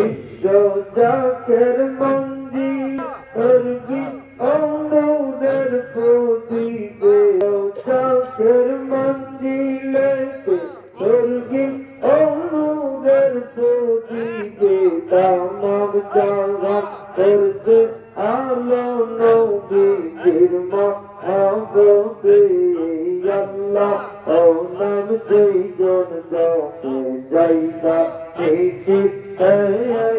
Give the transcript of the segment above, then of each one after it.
বিশ্ব জাকের মঞ্জিল স্বর্গী অনুরের প্রদীপে জাকের মঞ্জিলেতে স্বর্গী অনুরের প্রদীপে তামাম জাহান করছে আলো নবীর মহব্বতে আল্লাহ ও নাম যেইজন জপে যাইবা এসে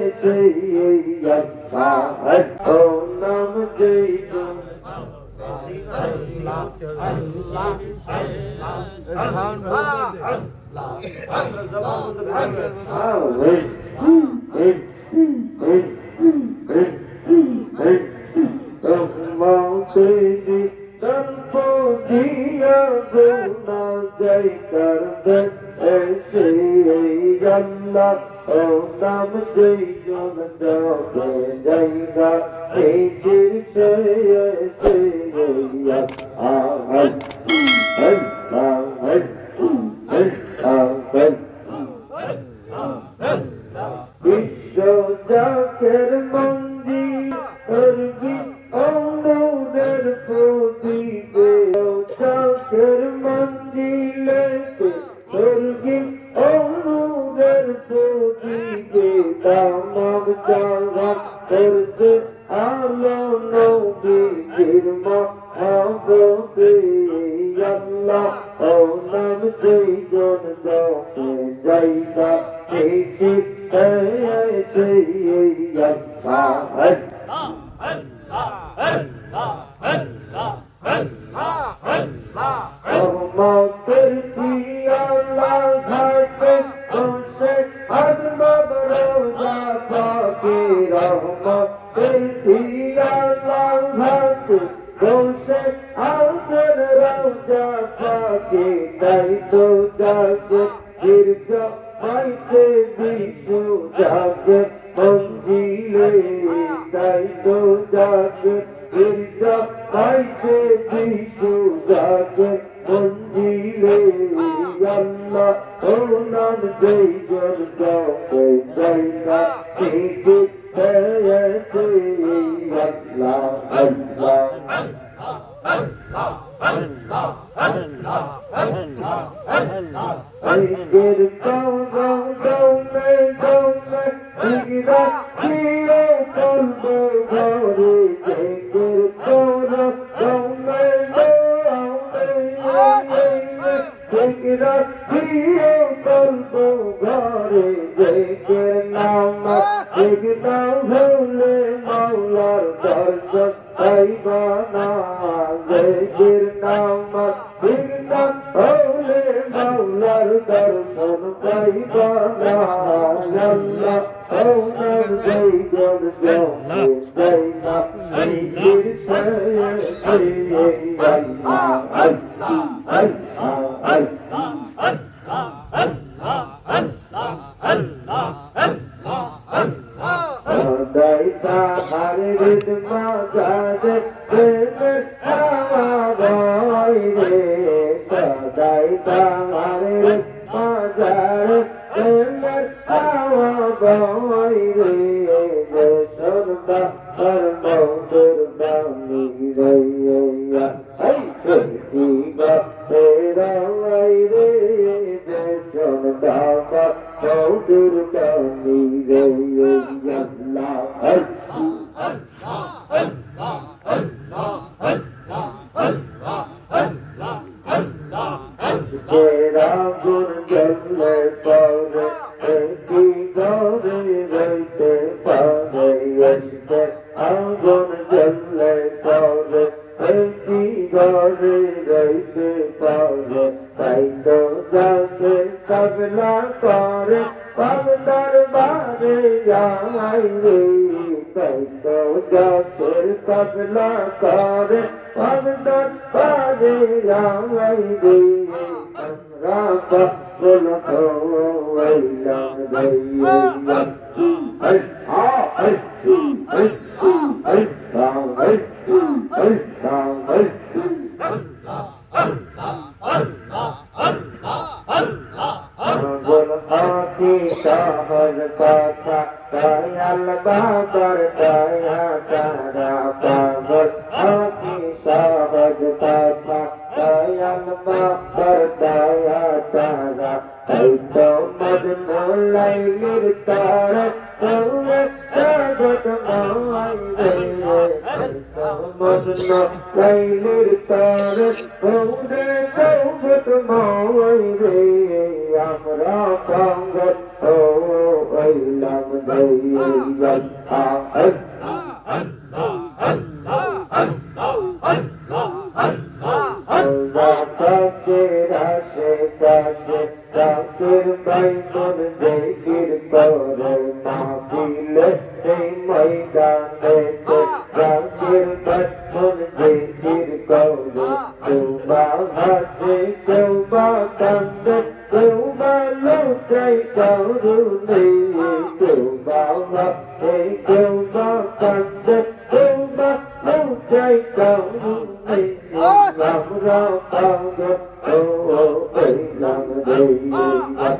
এসে আল্লাহ ও নাম যেইজন আল্লাহ আল্লাহ জয় করবে এসে আল্লাহ ও নাম যেইজন জপে যাইবা এসে এসে বিশ্ব জাকের মঞ্জিল স্বর্গী অনুরের প্রদীপে জাকের মঞ্জিলেতে স্বর্গী অনুরের প্রদীপে তামাম জাহান করছে আলো নবীর মহব্বতে আল্লাহ ও নাম যেইজন জপে যাইবা এসে এসে রহমতের পিয়ালা ঘাটে বসে আসবাব রোজা পাকে রহমতের পিয়ালা ঘাটে বসে আসেন রোজা পাকে তাই তো জাগে দীর্ঘ মাইসে বিশু জাগে মঞ্জিলে তাই তো জাগে দীর্ঘ মাইসে বিশু জাগে মঞ্জিলে আল্লাহ ও নাম যেইজন জপে যাইবা এসে এসে আল্লাহ আল্লাহ আইদের কৌরব দৌলে দৌলে হিজরা দিয়ে চলবে ঘরে জেগের কৌরব দৌলে দৌলে হিজরা দিয়ে চলবে ঘরে জেগের নামাজ জেগনা ভুলে মাওলার দর্শন পাইবা না জেগের নামাজ জেগনা ভুলে মাওলার দর্শন পাইবা না আল্লাহ ও নাম যেইজন জপে যাইবা এসে আল্লাহ আল্লাহ সদাই তাহার হৃদ মাঝে প্রেমের হাওয়া বয় রে সদাই তাহার হৃদ মাঝে প্রেমের হাওয়া বয় রে সর্বা সর্বদুর বাণী রে শিবা তেরা রে সর্বা সর্বদুর বাণী রে তেরা গুণ জন্মে পরে কি গরে রইতে পারে আগুন জন্মে পরে কি গরে রইতে পারে তাই তো যাকে কাবলা করে পাব দরবারে যাই রে তাই তো যাকে কাবলা করে পাব দরবারে যাই রে আমরা পাবল হইলাম রে তাহার কথা দয়াল বাবার দয়া তারা পাগল অতি সহজ কথা দয়াল বাবার দয়া তারা এই তো মজনু লাইলির তারা তোরে জগৎ মাই রে মজনু লাইলির তারা তোরে জগৎ মাই রে আমরা পাগল ও ইলাম দয়াল রাতের বাইমন দেখির করে মাহফিলে এই ময়দানে রাতের বাইমন দেখির করে কেউ বা হাসে কেউ বা কান্দে কেউ বা লোকাই কারুনে কেউ বা হাসে কেউ বা কান্দে কেউ বা লোকাই কারুনে আমরা পাগল ও ইলাম দয়াল